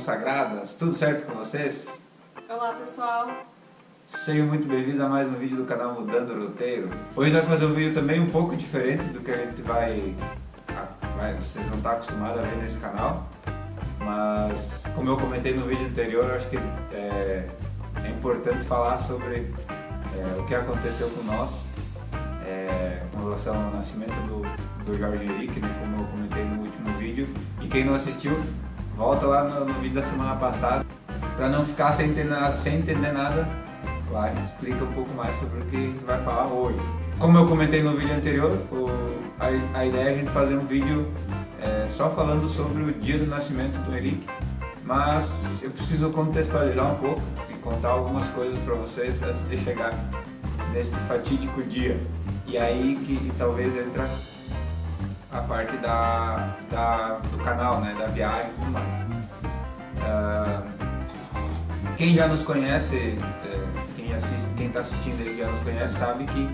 consagradas, tudo certo com vocês? Olá pessoal! Sejam muito bem-vindos a mais um vídeo do canal Mudando o Roteiro. Hoje vai fazer um vídeo também um pouco diferente do que a gente vocês não estão acostumados a ver nesse canal. Mas, como eu comentei no vídeo anterior, acho que é importante falar sobre o que aconteceu com nós com relação ao nascimento do Jorge Henrique, né, como eu comentei no último vídeo. E quem não assistiu, volta lá no vídeo da semana passada, para não ficar sem entender nada. Lá a gente explica um pouco mais sobre o que a gente vai falar hoje. Como eu comentei no vídeo anterior, a ideia é a gente fazer um vídeo só falando sobre o dia do nascimento do Henrique, mas eu preciso contextualizar um pouco e contar algumas coisas para vocês antes de chegar neste fatídico dia. E aí que talvez entra a parte do canal, né, da viagem e tudo mais. Quem já nos conhece, quem está assistindo aí já nos conhece, sabe que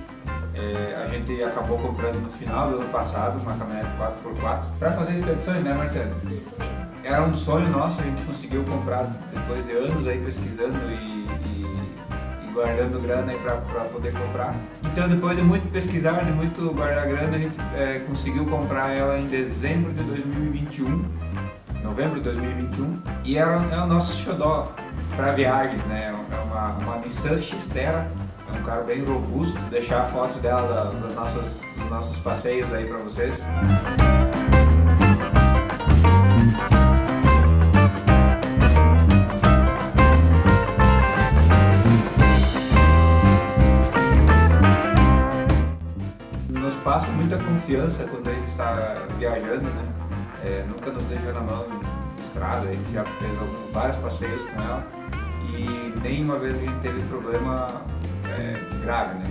a gente acabou comprando no final do ano passado uma caminhonete 4x4 para fazer expedições, né, Marcelo? Isso mesmo. Era um sonho nosso, a gente conseguiu comprar depois de anos aí pesquisando e guardando grana aí para poder comprar. Então, depois de muito pesquisar, de muito guardar grana, a gente conseguiu comprar ela em dezembro de 2021, novembro de 2021, e é o nosso xodó para viagens, né? É uma Nissan Xterra, é um carro bem robusto. Vou deixar fotos dela dos nossos passeios aí para vocês. Nos passa muita confiança quando a gente está viajando, né? Nunca nos deixou na mão de estrada, a gente já fez vários passeios com ela e nenhuma vez a gente teve problema grave, né?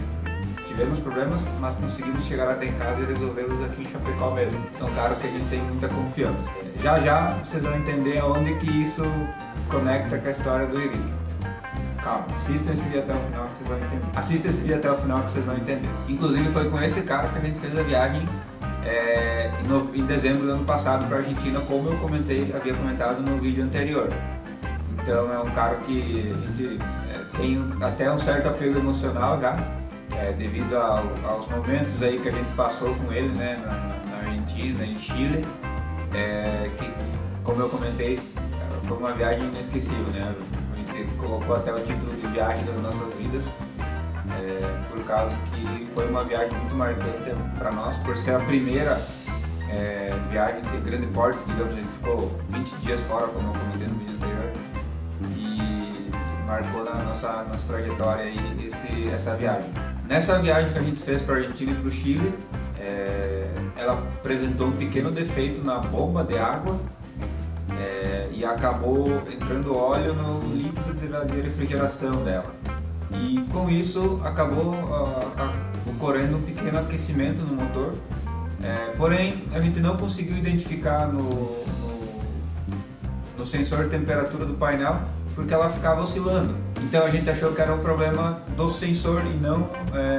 Tivemos problemas, mas conseguimos chegar até em casa e resolvê-los aqui em Chapecó mesmo. Então, claro que a gente tem muita confiança. Já vocês vão entender aonde que isso conecta com a história do Henrique. Calma, assistam esse vídeo até o final que vocês vão entender. Assista esse vídeo até o final que vocês vão entender. Inclusive foi com esse carro que a gente fez a viagem em dezembro do ano passado para a Argentina, como eu havia comentado no vídeo anterior. Então é um carro que a gente tem até um certo apego emocional já, devido aos momentos aí que a gente passou com ele, né, na Argentina, em Chile, que, como eu comentei, foi uma viagem inesquecível, né? A gente colocou até o título de viagem das nossas vidas, por causa que foi uma viagem muito marcante para nós, por ser a primeira viagem de grande porte, digamos. A gente ficou 20 dias fora, como eu comentei no vídeo anterior, e marcou na nossa trajetória aí essa viagem. Nessa viagem que a gente fez para a Argentina e para o Chile, ela apresentou um pequeno defeito na bomba de água, e acabou entrando óleo no líquido de refrigeração dela. E com isso acabou ocorrendo um pequeno aquecimento no motor, porém a gente não conseguiu identificar no sensor de temperatura do painel, porque ela ficava oscilando. Então a gente achou que era um problema do sensor e não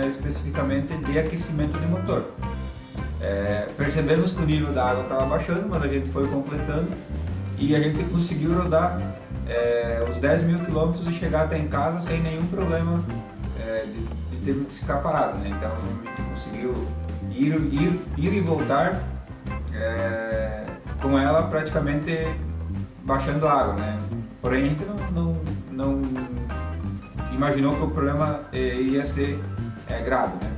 especificamente de aquecimento de motor. Percebemos que o nível da água estava baixando, mas a gente foi completando e a gente conseguiu rodar os 10 mil quilômetros e chegar até em casa sem nenhum problema de ter que ficar parado, né? Então a gente conseguiu ir e voltar com ela praticamente baixando a água, né? Porém a gente não imaginou que o problema ia ser grave, né?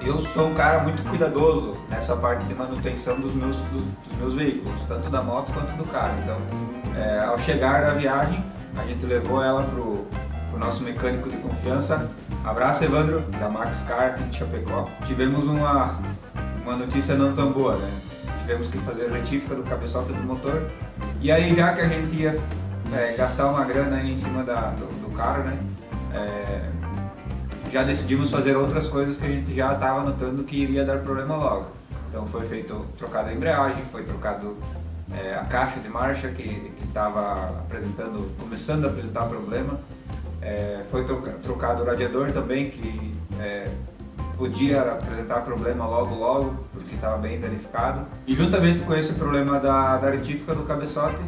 Eu sou um cara muito cuidadoso nessa parte de manutenção dos meus veículos, tanto da moto quanto do carro. Então, ao chegar da viagem, a gente levou ela pro nosso mecânico de confiança. Abraço, Evandro, da Max Car aqui de Chapecó. Tivemos uma notícia não tão boa, né? Tivemos que fazer a retífica do cabeçote do motor. E aí, já que a gente ia gastar uma grana aí em cima do carro, né? Já decidimos fazer outras coisas que a gente já estava notando que iria dar problema logo. Então foi trocada a embreagem, foi trocado a caixa de marcha que estava começando a apresentar problema. Foi trocado o radiador também, que podia apresentar problema logo, porque estava bem danificado. E juntamente com esse problema da retífica do cabeçote,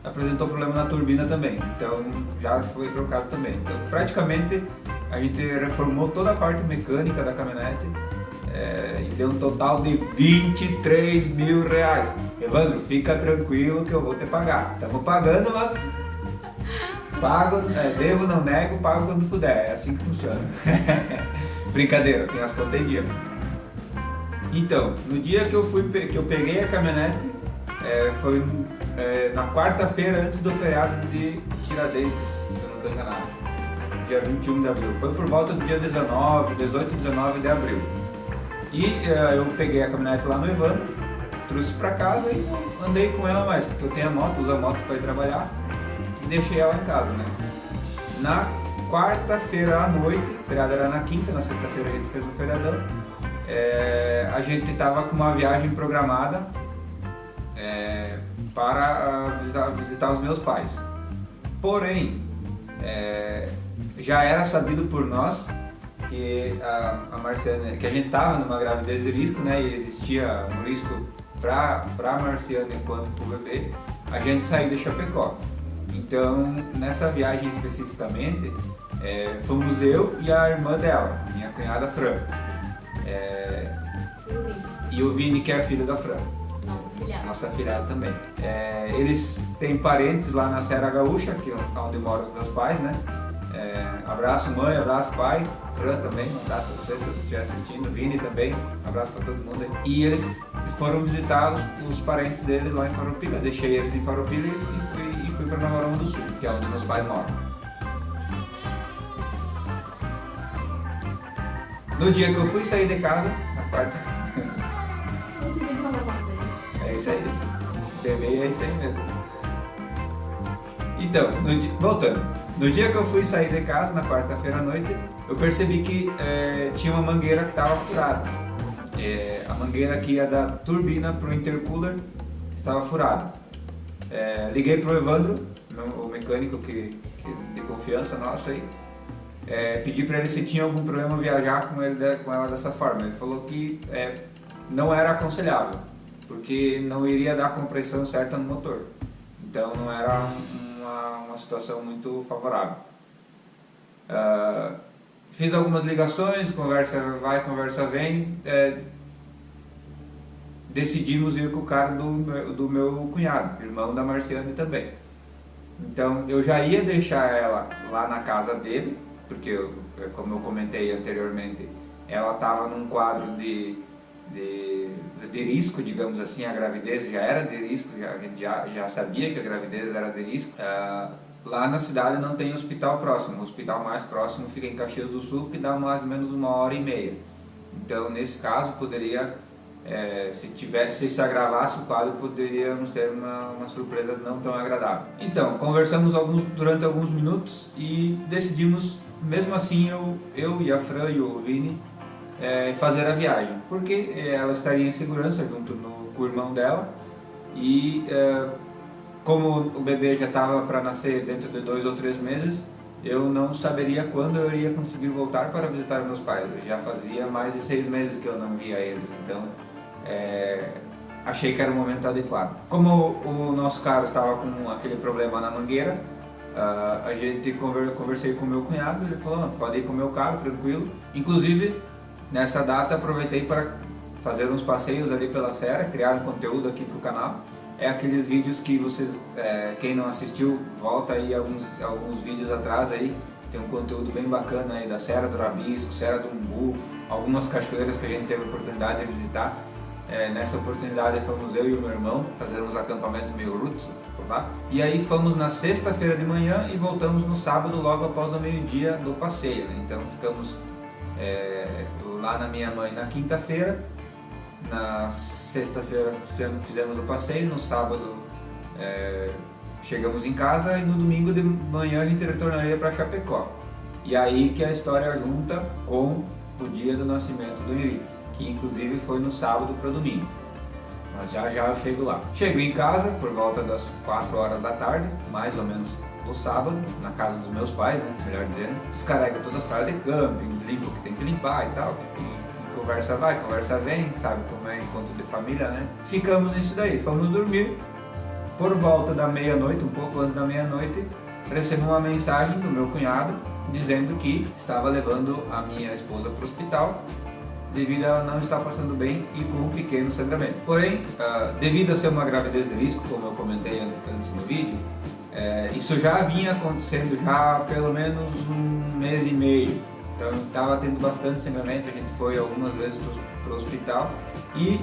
apresentou problema na turbina também, então já foi trocado também. Então praticamente a gente reformou toda a parte mecânica da caminhonete e deu um total de R$23 mil. Evandro, fica tranquilo que eu vou te pagar. Estamos pagando, mas pago, devo, não nego, pago quando puder. É assim que funciona. Brincadeira, tem as contas em dia. Então, no dia que eu peguei a caminhonete, foi na quarta-feira antes do feriado de Tiradentes, se eu não estou enganado, dia 21 de abril. Foi por volta do dia 18 e 19 de abril. E eu peguei a caminhonete lá no Evandro, trouxe para casa e não andei com ela mais, porque eu tenho a moto, uso a moto para ir trabalhar e deixei ela em casa, né? Na quarta-feira à noite, o feriado era na quinta, na sexta-feira a gente fez um feriadão, a gente estava com uma viagem programada para visitar os meus pais. Porém, já era sabido por nós que a Marciane, que a gente estava numa gravidez de risco, né, e existia um risco para a Marciane quanto para o bebê, a gente sair de Chapecó. Então, nessa viagem especificamente, fomos eu e a irmã dela, minha cunhada Fran. E o Vini, que é filho da Fran. Nossa filhada também. Eles têm parentes lá na Serra Gaúcha, que é onde moram os meus pais, né? Abraço mãe, abraço pai, Fran também, um abraço pra você se você estiver assistindo, Vini também, um abraço pra todo mundo aí. E eles foram visitar os parentes deles lá em Farroupilha, deixei eles em Farroupilha e fui pra Nova Aroma do Sul, que é onde meus pais moram. No dia que eu fui sair de casa, na quarta... É isso aí, bebê é isso aí mesmo. Então, voltando, no dia que eu fui sair de casa, na quarta-feira à noite, eu percebi que tinha uma mangueira que estava furada. A mangueira que ia da turbina para o intercooler estava furada. Liguei para o Evandro, o mecânico de confiança nosso aí, pedi para ele se tinha algum problema viajar com ela dessa forma. Ele falou que não era aconselhável, porque não iria dar compressão certa no motor. Então não era uma situação muito favorável. Fiz algumas ligações, conversa vai, conversa vem. Decidimos ir com o cara do meu cunhado, irmão da Marciane também. Então eu já ia deixar ela lá na casa dele, porque como eu comentei anteriormente, ela estava num quadro de risco, digamos assim. A gravidez já era de risco, a gente já sabia que a gravidez era de risco. Lá na cidade não tem hospital próximo, o hospital mais próximo fica em Caxias do Sul, que dá mais ou menos 1h30. Então nesse caso poderia, se se agravasse o quadro, poderíamos ter uma surpresa não tão agradável. Então conversamos durante alguns minutos e decidimos, mesmo assim, eu e a Fran e o Vini, fazer a viagem, porque ela estaria em segurança junto com o irmão dela e como o bebê já estava para nascer dentro de 2 ou 3 meses, eu não saberia quando eu iria conseguir voltar para visitar meus pais. Já fazia mais de 6 meses que eu não via eles, então achei que era o momento adequado. Como o nosso carro estava com aquele problema na mangueira, a gente conversei com o meu cunhado, ele falou, pode ir com o meu carro, tranquilo. Inclusive, nessa data aproveitei para fazer uns passeios ali pela serra, criar um conteúdo aqui para o canal. Aqueles vídeos que vocês, quem não assistiu, volta aí alguns vídeos atrás aí, tem um conteúdo bem bacana aí da Serra do Rabisco, Serra do Umbu, algumas cachoeiras que a gente teve a oportunidade de visitar. Nessa oportunidade fomos eu e o meu irmão fazer uns acampamentos meio roots por lá. E aí fomos na sexta-feira de manhã e voltamos no sábado logo após o meio-dia do passeio, né? Então ficamos lá na minha mãe na quinta-feira, na sexta-feira fizemos o passeio, no sábado chegamos em casa e no domingo de manhã a gente retornaria para Chapecó. E aí que a história junta com o dia do nascimento do Henrique, que inclusive foi no sábado para domingo. Mas já eu chego lá. Chego em casa por volta das 4 horas da tarde, mais ou menos no sábado, na casa dos meus pais, né, melhor dizendo. Descarrego toda a sala de camping, limpo o que tem que limpar e tal. conversa vai, conversa vem, sabe como é encontro de família, né? Ficamos nisso daí, fomos dormir. Por volta da meia-noite, um pouco antes da meia-noite, recebo uma mensagem do meu cunhado dizendo que estava levando a minha esposa para o hospital devido a ela não estar passando bem e com um pequeno sangramento. Porém, devido a ser uma gravidez de risco, como eu comentei antes no vídeo, isso já vinha acontecendo já há pelo menos um mês e meio. Então estava tendo bastante sangramento, a gente foi algumas vezes para o hospital e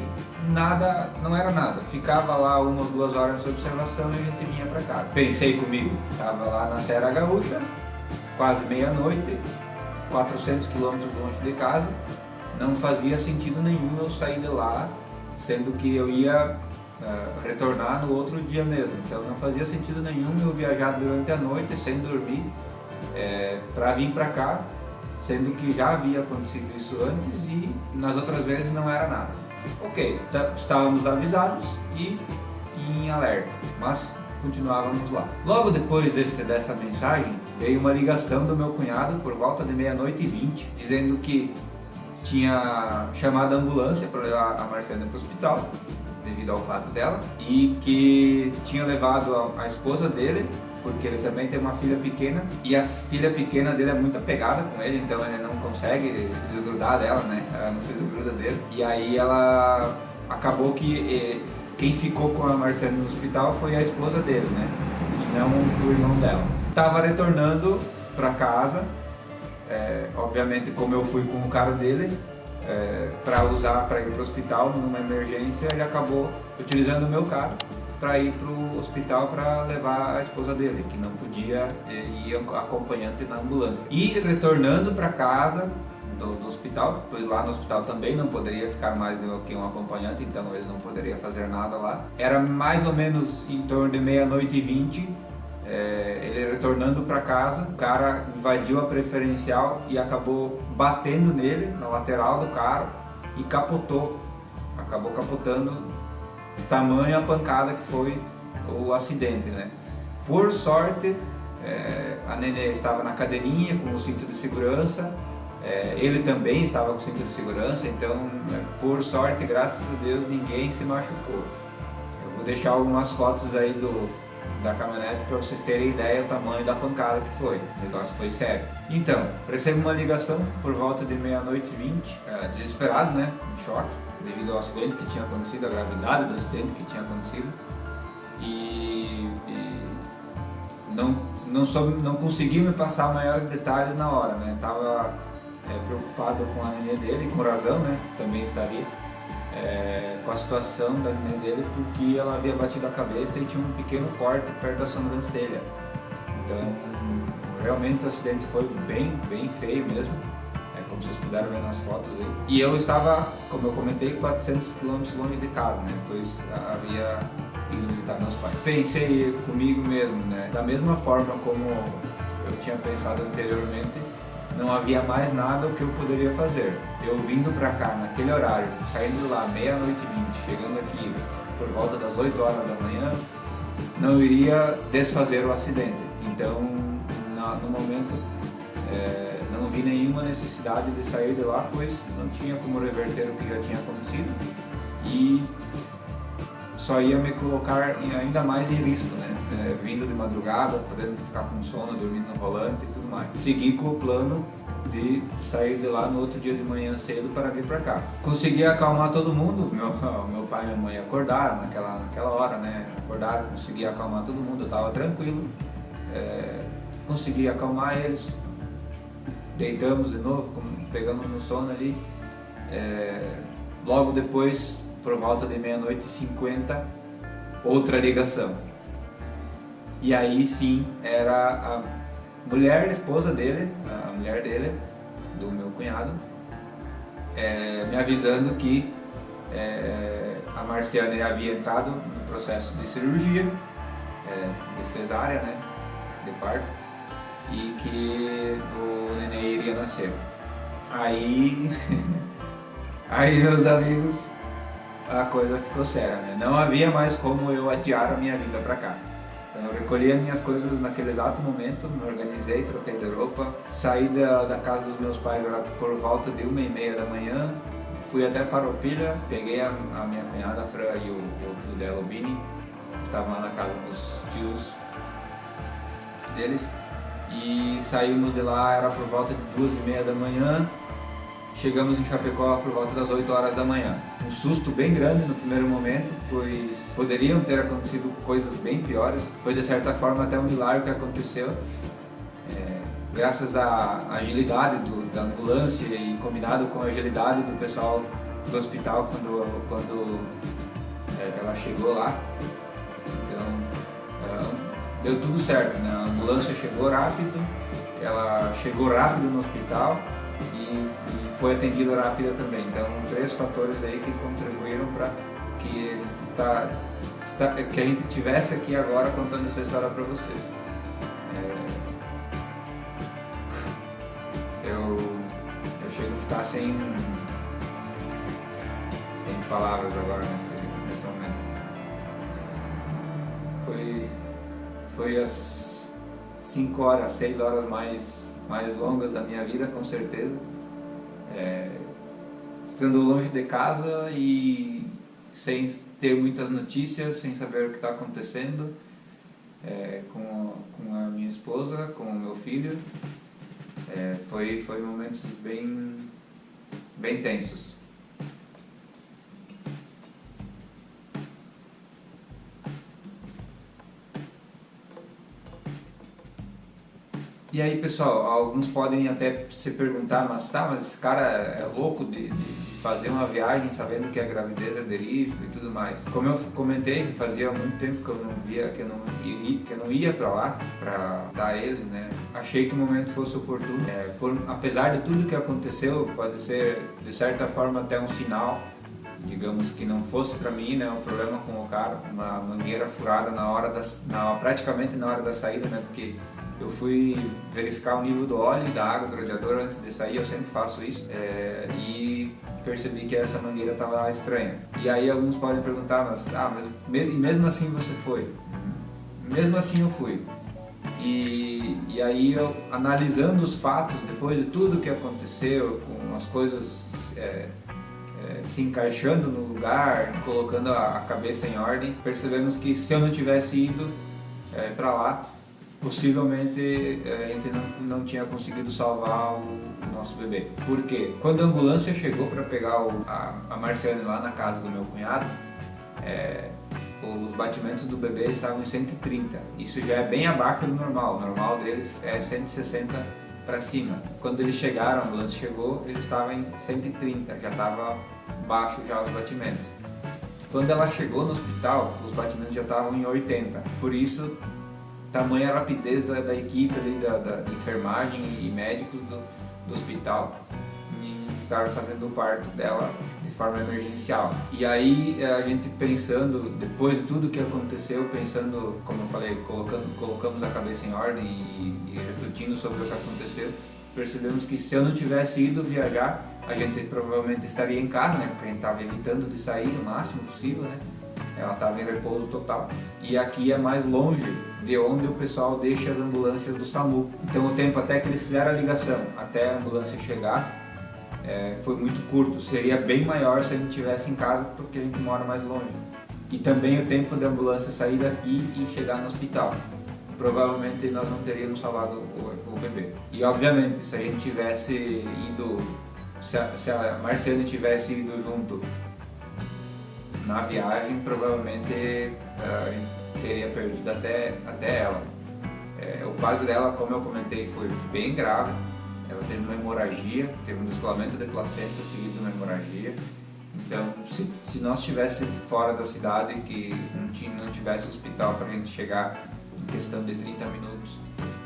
nada, não era nada. Ficava lá 1 ou 2 horas de observação e a gente vinha para cá. Pensei comigo, estava lá na Serra Gaúcha, quase meia-noite, 400 quilômetros longe de casa, não fazia sentido nenhum eu sair de lá, sendo que eu ia retornar no outro dia mesmo. Então não fazia sentido nenhum eu viajar durante a noite sem dormir para vir para cá, sendo que já havia acontecido isso antes e nas outras vezes não era nada. Ok, estávamos avisados e em alerta, mas continuávamos lá. Logo depois dessa mensagem, veio uma ligação do meu cunhado por volta de 00:20, dizendo que tinha chamado a ambulância para levar a Marciana para o hospital, devido ao quadro dela, e que tinha levado a esposa dele, porque ele também tem uma filha pequena, e a filha pequena dele é muito apegada com ele, então ele não consegue desgrudar dela, né? Ela não se desgruda dele. E aí ela acabou que quem ficou com a Marciana no hospital foi a esposa dele, né? E não o irmão dela. Tava retornando para casa, obviamente como eu fui com o carro dele, para ir para o hospital numa emergência, ele acabou utilizando o meu carro para ir para o hospital para levar a esposa dele, que não podia ir acompanhante na ambulância. E retornando para casa do hospital, pois lá no hospital também não poderia ficar mais do que um acompanhante, então ele não poderia fazer nada lá. Era mais ou menos em torno de 00:20, ele retornando para casa, o cara invadiu a preferencial e acabou batendo nele na lateral do carro e capotou. Acabou capotando, tamanho a pancada que foi o acidente, né? Por sorte, a nenê estava na cadeirinha com o cinto de segurança, ele também estava com o cinto de segurança, então, por sorte, graças a Deus, ninguém se machucou. Eu vou deixar algumas fotos aí da caminhonete para vocês terem ideia do tamanho da pancada que foi. O negócio foi sério. Então, recebo uma ligação por volta de 00:20, desesperado, né? Em choque, devido ao acidente que tinha acontecido, a gravidade do acidente que tinha acontecido. E não consegui me passar maiores detalhes na hora, né? Tava preocupado com a nenê dele, com razão, né? Também estaria. Com a situação da neném dele, porque ela havia batido a cabeça e tinha um pequeno corte perto da sobrancelha. Então, realmente o acidente foi bem feio mesmo, como vocês puderam ver nas fotos aí. E eu estava, como eu comentei, 400 km longe de casa, né? Pois havia ido visitar meus pais. Pensei comigo mesmo, né? Da mesma forma como eu tinha pensado anteriormente, não havia mais nada o que eu poderia fazer. Eu vindo para cá naquele horário, saindo lá 00:20, chegando aqui por volta das 8 horas da manhã, não iria desfazer o acidente. Então, no momento, não vi nenhuma necessidade de sair de lá, pois não tinha como reverter o que já tinha acontecido e só ia me colocar ainda mais em risco, né? Vindo de madrugada, podendo ficar com sono, dormindo no volante e tudo mais. Segui com o plano de sair de lá no outro dia de manhã cedo para vir para cá. Consegui acalmar todo mundo, meu pai e minha mãe acordaram naquela hora, né? Acordaram, consegui acalmar todo mundo, eu estava tranquilo, consegui acalmar eles, deitamos de novo, pegamos no sono ali. Logo depois, por volta de 00:50, outra ligação. E aí sim, era a mulher, a esposa dele, a mulher dele, do meu cunhado, me avisando que a Marciana havia entrado no processo de cirurgia, de cesárea, né, de parto, e que o neném iria nascer. Aí, meus amigos, a coisa ficou séria, né? Não havia mais como eu adiar a minha vinda para cá. Então eu recolhi as minhas coisas naquele exato momento, me organizei, troquei de roupa, saí da casa dos meus pais por volta de 1:30 da manhã, fui até Farroupilha, peguei a minha cunhada, a Fran, e o filho dela, o Vini, que estavam lá na casa dos tios deles, e saímos de lá, era por volta de 2h30 da manhã, chegamos em Chapecó por volta das 8 horas da manhã. Um susto bem grande no primeiro momento, pois poderiam ter acontecido coisas bem piores, foi de certa forma até um milagre que aconteceu. Graças à agilidade da ambulância e combinado com a agilidade do pessoal do hospital quando ela chegou lá. Então, deu tudo certo, né? A ambulância chegou rápido, ela chegou rápido no hospital e foi atendida rápida também. Então, 3 fatores aí que contribuíram para que a gente tivesse aqui agora contando essa história para vocês. Eu chego a ficar sem palavras agora nesse momento. Foi as 5 horas, 6 horas mais longas da minha vida, com certeza. Estando longe de casa e sem ter muitas notícias, sem saber o que está acontecendo, com a minha esposa, com o meu filho. Foi momentos bem tensos. E aí, pessoal, alguns podem até se perguntar, mas esse cara é louco de fazer uma viagem sabendo que a gravidez é de risco e tudo mais. Como eu comentei, fazia muito tempo que eu não via, que eu não ia para lá para dar ele, né? Achei que o momento fosse oportuno. Apesar de tudo que aconteceu, pode ser de certa forma até um sinal, digamos, que não fosse para mim, né? Um problema com o carro, uma mangueira furada praticamente na hora da saída, né? Porque eu fui verificar o nível do óleo e da água do radiador antes de sair, eu sempre faço isso, e percebi que essa mangueira estava estranha. E aí alguns podem perguntar, mas mesmo assim você foi? Mesmo assim eu fui. E aí eu, analisando os fatos, depois de tudo que aconteceu, com as coisas se encaixando no lugar, colocando a cabeça em ordem, percebemos que se eu não tivesse ido para lá, possivelmente a gente não tinha conseguido salvar o nosso bebê. Por quê? Quando a ambulância chegou para pegar a Marciane lá na casa do meu cunhado, os batimentos do bebê estavam em 130. Isso já é bem abaixo do normal. O normal deles é 160 para cima. Quando eles chegaram, a ambulância chegou, eles estavam em 130, já estava baixo já os batimentos. Quando ela chegou no hospital, os batimentos já estavam em 80. Por isso, tamanha rapidez da equipe ali, da enfermagem e médicos do hospital em estar fazendo o parto dela de forma emergencial. E aí a gente pensando, depois de tudo que aconteceu, pensando, como eu falei, colocamos a cabeça em ordem e refletindo sobre o que aconteceu, percebemos que se eu não tivesse ido viajar, a gente provavelmente estaria em casa, né? Porque a gente estava evitando de sair o máximo possível, né? Ela estava em repouso total. E aqui é mais longe de onde o pessoal deixa as ambulâncias do SAMU. Então o tempo até que eles fizeram a ligação, até a ambulância chegar, foi muito curto. Seria bem maior se a gente estivesse em casa, porque a gente mora mais longe. E também o tempo da ambulância sair daqui e chegar no hospital. Provavelmente nós não teríamos salvado o bebê. E obviamente, se a gente tivesse ido, se a Marciane tivesse ido junto na viagem, provavelmente teria perdido até ela. O quadro dela, como eu comentei, foi bem grave. Ela teve uma hemorragia, teve um descolamento de placenta seguido de uma hemorragia. Então, se nós estivéssemos fora da cidade, que não tivesse hospital para a gente chegar em questão de 30 minutos,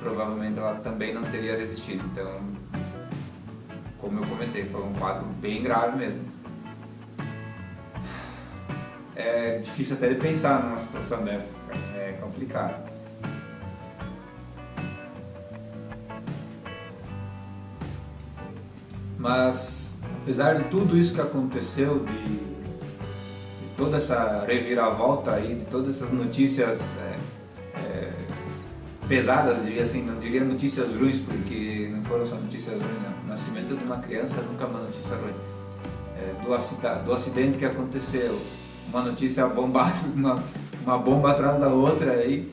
provavelmente ela também não teria resistido. Então, como eu comentei, foi um quadro bem grave mesmo. É difícil até de pensar numa situação dessas, cara. É complicado. Mas, apesar de tudo isso que aconteceu, de toda essa reviravolta aí, de todas essas notícias pesadas, não diria notícias ruins, porque não foram só notícias ruins, não. O nascimento de uma criança nunca é uma notícia ruim. do acidente que aconteceu. Uma notícia bombástica, uma bomba atrás da outra aí.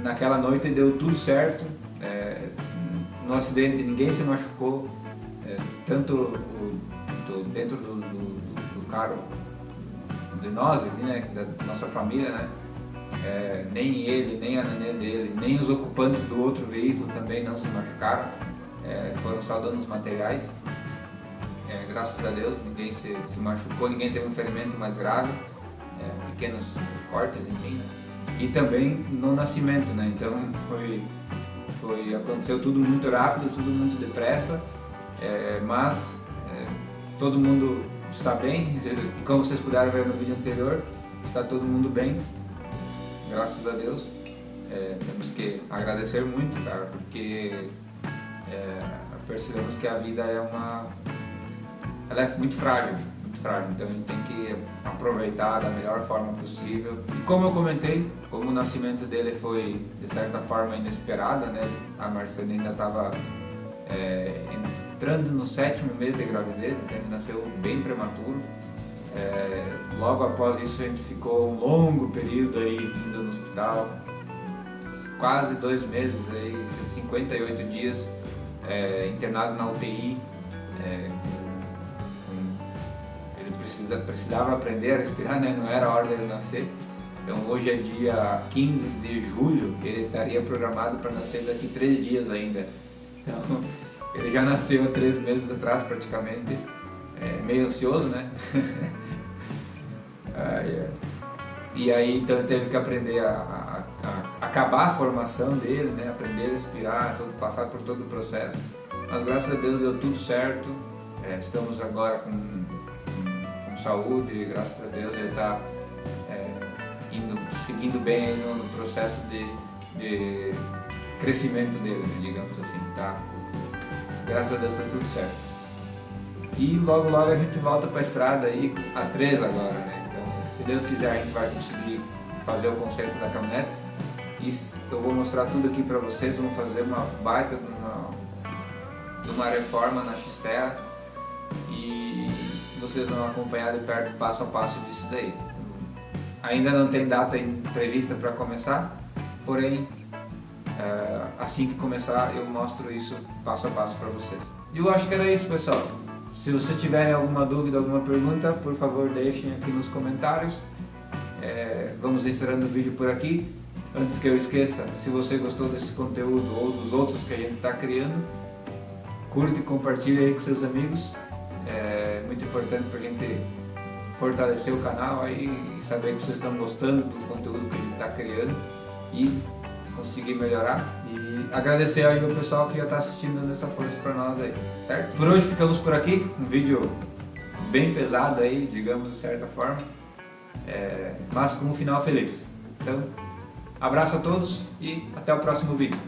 Naquela noite deu tudo certo. No acidente ninguém se machucou, tanto dentro do carro de nós, né, da nossa família, né? Nem ele, nem a nenê dele, nem os ocupantes do outro veículo também não se machucaram, foram só danos materiais. Graças a Deus ninguém se machucou, ninguém teve um ferimento mais grave, pequenos cortes, enfim, né? E também no nascimento, né? Então aconteceu tudo muito rápido, tudo muito depressa, mas todo mundo está bem, e como vocês puderam ver no vídeo anterior, está todo mundo bem, graças a Deus. Temos que agradecer muito, cara, porque percebemos que a vida ela é muito frágil, então a gente tem que aproveitar da melhor forma possível. E como eu comentei, como o nascimento dele foi de certa forma inesperado, né? A Marcela ainda estava entrando no 7º mês de gravidez, então ele nasceu bem prematuro. Logo após isso a gente ficou um longo período aí indo no hospital, quase 2 meses, aí, 58 dias internado na UTI. Ele precisava aprender a respirar, né? Não era a hora dele nascer. Então hoje é dia 15 de julho, ele estaria programado para nascer daqui 3 dias ainda. Então ele já nasceu há 3 meses atrás praticamente, meio ansioso, né? E aí então ele teve que aprender a acabar a formação dele, né? Aprender a respirar, passar por todo o processo. Mas graças a Deus deu tudo certo. Estamos agora com saúde, graças a Deus ele está seguindo bem aí no processo de crescimento dele, né, digamos assim, tá? Graças a Deus está tudo certo. E logo a gente volta para a estrada aí, a 3 agora, né? Então, se Deus quiser, a gente vai conseguir fazer o conserto da caminhonete e eu vou mostrar tudo aqui para vocês. Vamos fazer uma baita de uma reforma na Xterra e vocês vão acompanhar de perto, passo a passo disso daí. Ainda não tem data prevista para começar, porém, assim que começar eu mostro isso passo a passo para vocês. E eu acho que era isso, pessoal. Se vocês tiverem alguma dúvida, alguma pergunta, por favor deixem aqui nos comentários. Vamos encerrando o vídeo por aqui. Antes que eu esqueça, se você gostou desse conteúdo ou dos outros que a gente está criando, curte e compartilhe aí com seus amigos. É muito importante para a gente fortalecer o canal aí e saber que vocês estão gostando do conteúdo que a gente está criando e conseguir melhorar. E agradecer aí o pessoal que já está assistindo, dando essa força para nós aí, certo? Por hoje ficamos por aqui, um vídeo bem pesado aí, digamos de certa forma, mas com um final feliz. Então, abraço a todos e até o próximo vídeo.